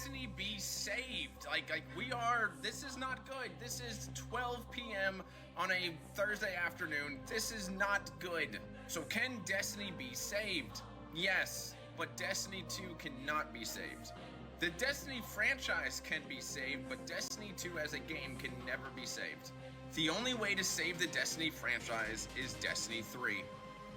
Destiny be saved? Like we are, this is not good. This is 12 p.m. on a Thursday afternoon. This is not good. So can Destiny be saved? Yes, but Destiny 2 cannot be saved. The Destiny franchise can be saved, but Destiny 2 as a game can never be saved. The only way to save the Destiny franchise is Destiny 3.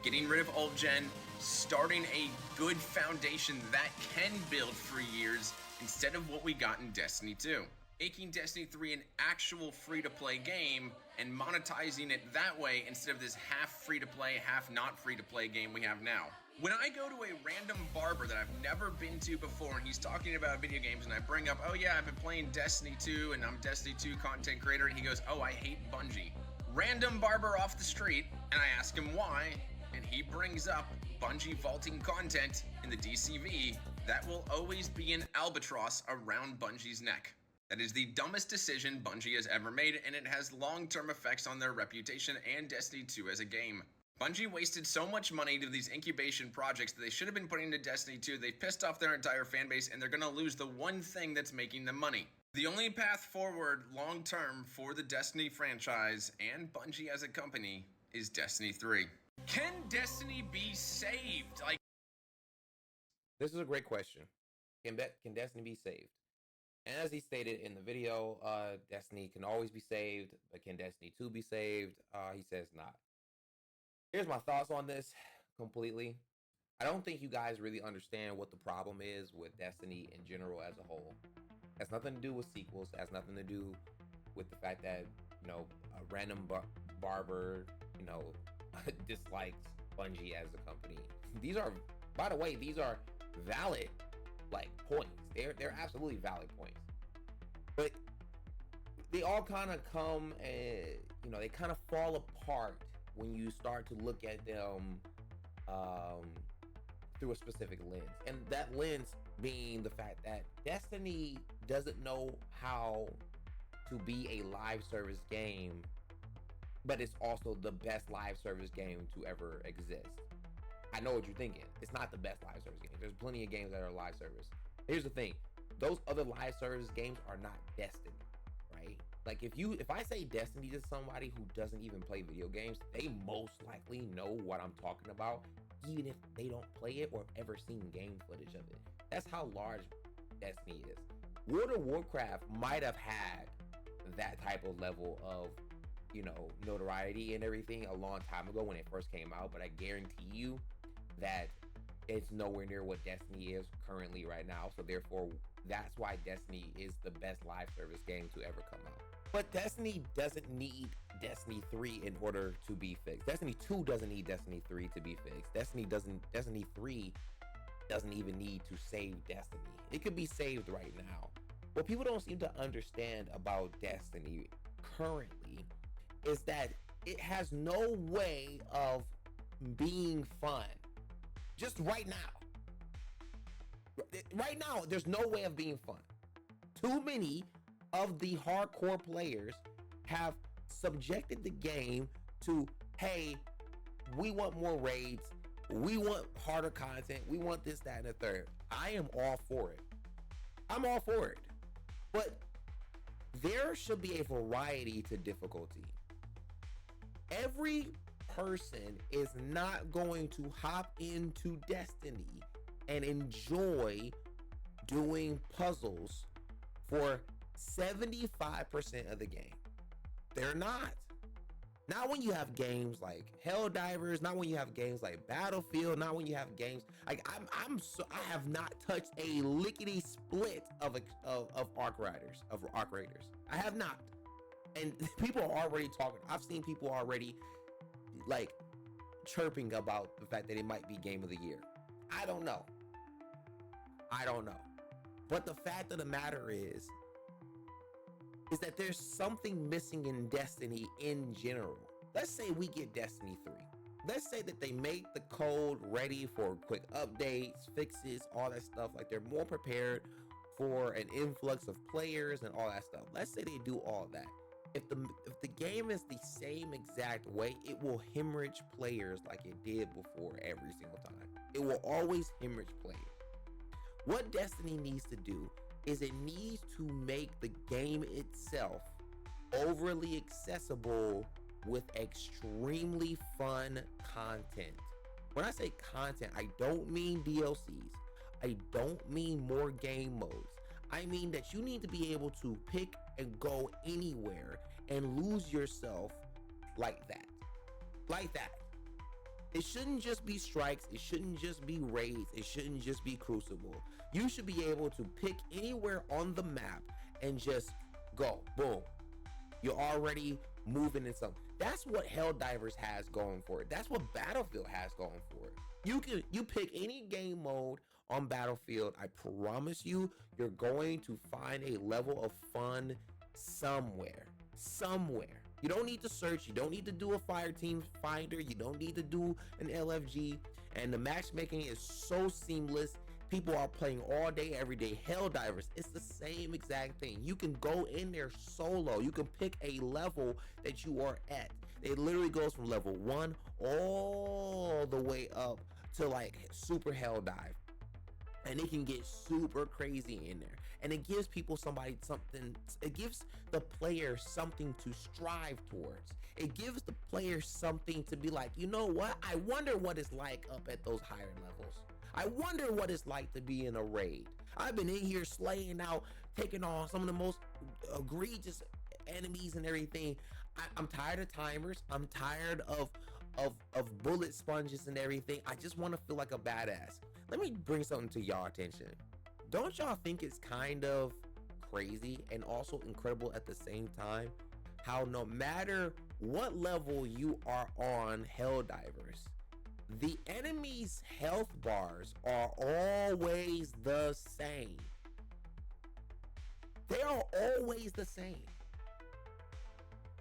Getting rid of old gen, starting a good foundation that can build for years instead of what we got in Destiny 2. Making Destiny 3 an actual free-to-play game and monetizing it that way instead of this half free-to-play, half not free-to-play game we have now. When I go to a random barber that I've never been to before and he's talking about video games and I bring up, oh yeah, I've been playing Destiny 2 and I'm Destiny 2 content creator, and he goes, oh, I hate Bungie. Random barber off the street, and I ask him why, and he brings up Bungie vaulting content in the DCV, that will always be an albatross around Bungie's neck. That is the dumbest decision Bungie has ever made, and it has long-term effects on their reputation and Destiny 2 as a game. Bungie wasted so much money to these incubation projects that they should have been putting into Destiny 2. They've pissed off their entire fan base, and they're going to lose the one thing that's making them money. The only path forward long-term for the Destiny franchise and Bungie as a company is Destiny 3. Can Destiny be saved? This is a great question. Can Destiny be saved? And as he stated in the video, Destiny can always be saved, but can Destiny 2 be saved? He says not. Here's my thoughts on this completely. I don't think you guys really understand what the problem is with Destiny in general as a whole. It has nothing to do with sequels. It has nothing to do with the fact that, a random barber, dislikes Bungie as a company. These are, by the way, valid points. They're absolutely valid points. But they all kind of come and they kind of fall apart when you start to look at them through a specific lens. And that lens being the fact that Destiny doesn't know how to be a live service game, but it's also the best live service game to ever exist. I know what you're thinking. It's not the best live service game. There's plenty of games that are live service. Here's the thing. Those other live service games are not Destiny, right? Like if I say Destiny to somebody who doesn't even play video games, they most likely know what I'm talking about, even if they don't play it or ever seen game footage of it. That's how large Destiny is. World of Warcraft might have had that type of level of notoriety and everything a long time ago when it first came out, but I guarantee you that it's nowhere near what Destiny is currently right now. So therefore, that's why Destiny is the best live service game to ever come out. But Destiny doesn't need Destiny 3 in order to be fixed. Destiny 2 doesn't need Destiny 3 to be fixed. Destiny 3 doesn't even need to save Destiny. It could be saved right now. What people don't seem to understand about Destiny currently is that it has no way of being fun. Just right now. Right now, there's no way of being fun. Too many of the hardcore players have subjected the game to, hey, we want more raids, we want harder content, we want this, that, and the third. I am all for it. I'm all for it. But there should be a variety to difficulty. Every person is not going to hop into Destiny and enjoy doing puzzles for 75% of the game. They're not. Not when you have games like Helldivers, not when you have games like Battlefield, not when you have games like I have not touched a lickety split of Arc Raiders. I have not. And people are already talking. I've seen people already chirping about the fact that it might be game of the year. I don't know. But the fact of the matter is that there's something missing in Destiny in general. Let's say we get Destiny 3. Let's say that they make the code ready for quick updates, fixes, all that stuff. Like they're more prepared for an influx of players and all that stuff. Let's say they do all that. If the game is the same exact way, it will hemorrhage players like it did before every single time. It will always hemorrhage players. What Destiny needs to do is it needs to make the game itself overly accessible with extremely fun content. When I say content, I don't mean DLCs. I don't mean more game modes. I mean that you need to be able to pick and go anywhere and lose yourself like that. Like that. It shouldn't just be strikes. It shouldn't just be raids. It shouldn't just be crucible. You should be able to pick anywhere on the map and just go. Boom. You're already moving in something. That's what Helldivers has going for it. That's what Battlefield has going for it. You pick any game mode on Battlefield. I promise you, you're going to find a level of fun somewhere. Somewhere. You don't need to search. You don't need to do a fire team finder. You don't need to do an LFG. And the matchmaking is so seamless. People are playing all day, every day. Helldivers, it's the same exact thing. You can go in there solo. You can pick a level that you are at. It literally goes from level 1 all the way up to like super Helldive. And it can get super crazy in there. And it gives people something, it gives the player something to strive towards. It gives the player something to be like, you know what? I wonder what it's like up at those higher levels. I wonder what it's like to be in a raid. I've been in here slaying out, taking on some of the most egregious enemies and everything. I'm tired of timers. I'm tired of bullet sponges and everything. I just want to feel like a badass. Let me bring something to y'all attention. Don't y'all think it's kind of crazy and also incredible at the same time how no matter what level you are on Helldivers, the enemy's health bars are always the same. They are always the same.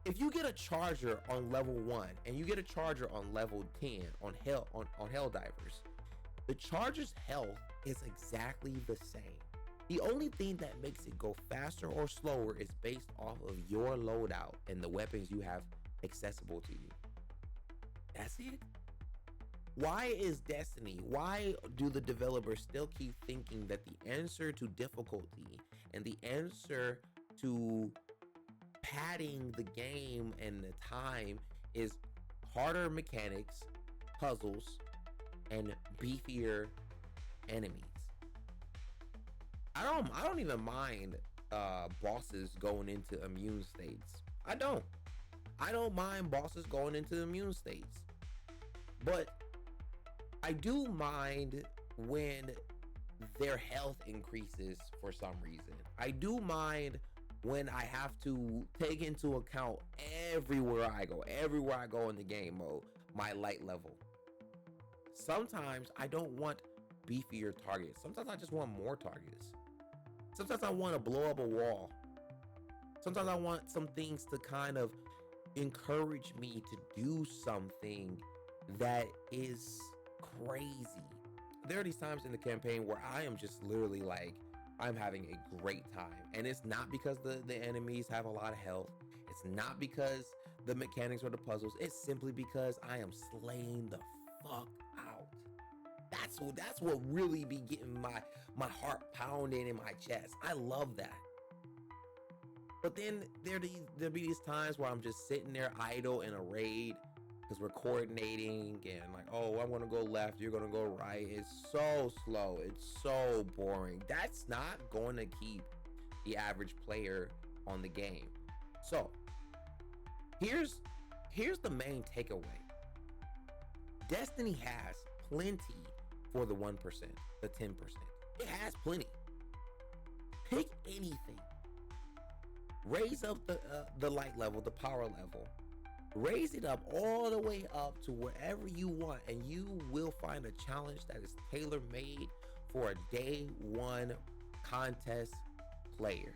If you get a charger on level 1 and you get a charger on level 10 on Helldivers, the charger's health is exactly the same. The only thing that makes it go faster or slower is based off of your loadout and the weapons you have accessible to you. That's it. Why is Destiny, why do the developers still keep thinking that the answer to difficulty and the answer to padding the game and the time is harder mechanics, puzzles, and beefier enemies? I don't even mind bosses going into immune states. I don't mind bosses going into immune states. But I do mind when their health increases for some reason. I do mind when I have to take into account everywhere I go in the game mode, my light level. Sometimes I don't want beefier targets. Sometimes I just want more targets. Sometimes I want to blow up a wall. Sometimes I want some things to kind of encourage me to do something that is crazy. There are these times in the campaign where I am just literally like, I'm having a great time. And it's not because the enemies have a lot of health. It's not because the mechanics or the puzzles. It's simply because I am slaying the fuck out. That's what really be getting my heart pounding in my chest. I love that. But then there be these times where I'm just sitting there idle in a raid because we're coordinating and like, oh, I'm gonna go left, you're gonna go right. It's so slow. It's so boring. That's not going to keep the average player on the game. So here's the main takeaway. Destiny has plenty for the 1%, the 10%. It has plenty. Pick anything. Raise up the light level, the power level. Raise it up all the way up to wherever you want, and you will find a challenge that is tailor-made for a day one contest player.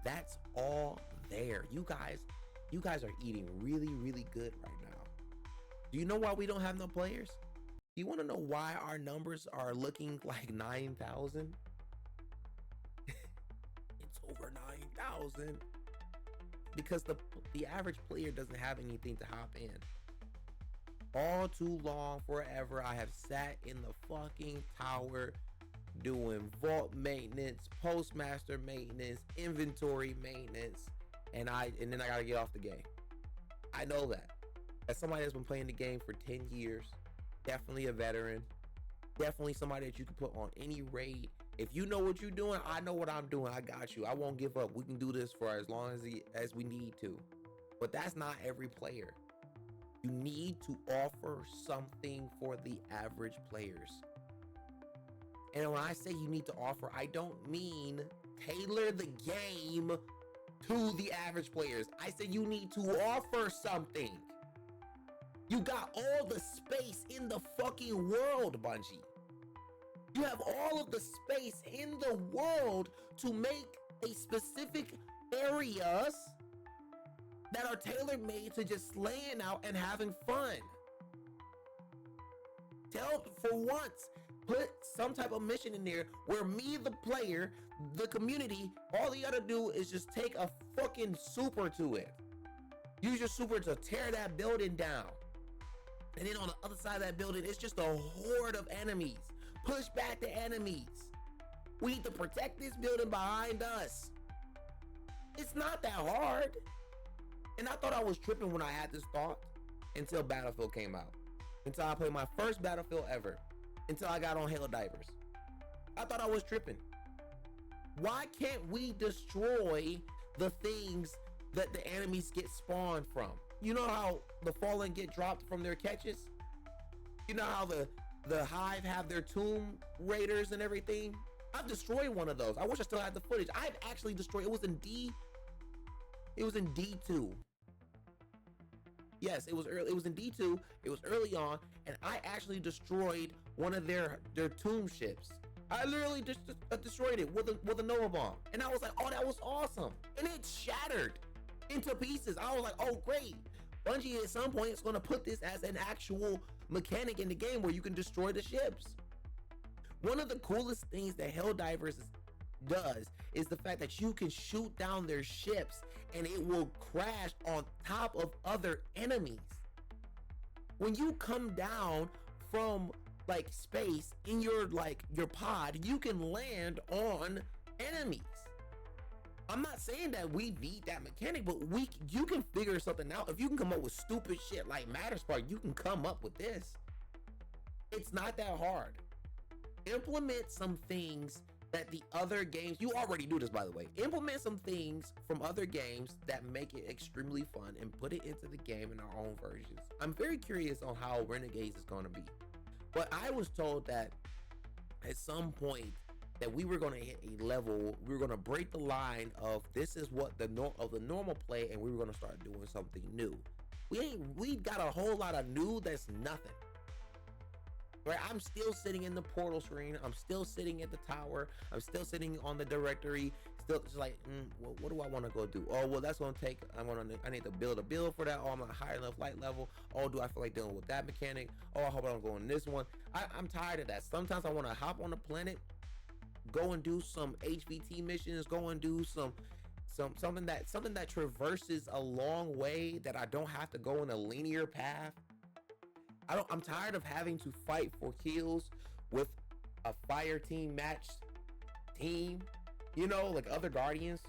That's all there. You guys are eating really, really good right now. Do you know why we don't have no players? Do you want to know why our numbers are looking like 9,000? It's over 9,000. Because the average player doesn't have anything to hop in. All too long, forever, I have sat in the fucking tower doing vault maintenance, postmaster maintenance, inventory maintenance, and then I gotta get off the game. I know that. As somebody that's been playing the game for 10 years, definitely a veteran, definitely somebody that you can put on any raid. If you know what you're doing, I know what I'm doing. I got you. I won't give up. We can do this for as long as we need to. But that's not every player. You need to offer something for the average players. And when I say you need to offer, I don't mean tailor the game to the average players. I said you need to offer something. You got all the space in the fucking world, Bungie. You have all of the space in the world to make a specific areas that are tailor-made to just slaying out and having fun. For once, put some type of mission in there where me, the player, the community, all you gotta do is just take a fucking super to it. Use your super to tear that building down. And then on the other side of that building, it's just a horde of enemies. Push back the enemies. We need to protect this building behind us. It's not that hard. And I thought I was tripping when I had this thought until Battlefield came out. Until I played my first Battlefield ever. Until I got on Helldivers. I thought I was tripping. Why can't we destroy the things that the enemies get spawned from? You know how the Fallen get dropped from their catches? You know how the Hive have their Tomb Raiders and everything? I've destroyed one of those. I wish I still had the footage. I've actually destroyed, it was in D2. Yes, it was early. It was in D2. It was early on, and I actually destroyed one of their tomb ships. I literally just destroyed it with a Nova bomb, and I was like, "Oh, that was awesome!" And it shattered into pieces. I was like, "Oh, great!" Bungie at some point is going to put this as an actual mechanic in the game where you can destroy the ships. One of the coolest things that Helldivers does is the fact that you can shoot down their ships and it will crash on top of other enemies. When you come down from like space in your pod, you can land on enemies. I'm not saying that we need that mechanic, but you can figure something out. If you can come up with stupid shit like Matterspark, you can come up with this. It's not that hard. Implement some things that the other games, you already do this by the way, implement some things from other games that make it extremely fun and put it into the game in our own versions. I'm very curious on how Renegades is going to be, but I was told that at some point that we were going to hit a level, we were going to break the line of this is what the normal play, and we were going to start doing something new. We got a whole lot of new that's nothing. Right, I'm still sitting in the portal screen. I'm still sitting at the tower. I'm still sitting on the directory. Still just like, what do I want to go do? Oh, well, that's gonna take. I need to build a build for that. Oh, I'm at a high enough light level. Oh, do I feel like dealing with that mechanic? Oh, I hope I don't go in this one. I'm tired of that. Sometimes I want to hop on the planet, go and do some HVT missions. Go and do something that traverses a long way that I don't have to go in a linear path. I'm tired of having to fight for kills with a fire team matched team, you know, like other Guardians.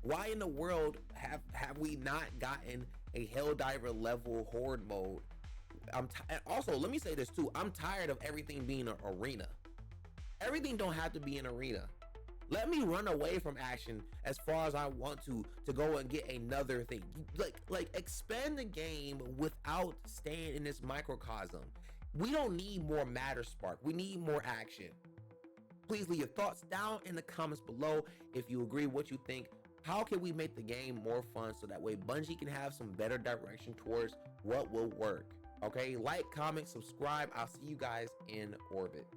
Why in the world have we not gotten a Helldiver level horde mode? And also, let me say this too. I'm tired of everything being an arena. Everything don't have to be an arena. Let me run away from action as far as I want to go and get another thing. Like expand the game without staying in this microcosm. We don't need more Matterspark. We need more action. Please leave your thoughts down in the comments below if you agree, what you think. How can we make the game more fun so that way Bungie can have some better direction towards what will work? Okay, like, comment, subscribe. I'll see you guys in orbit.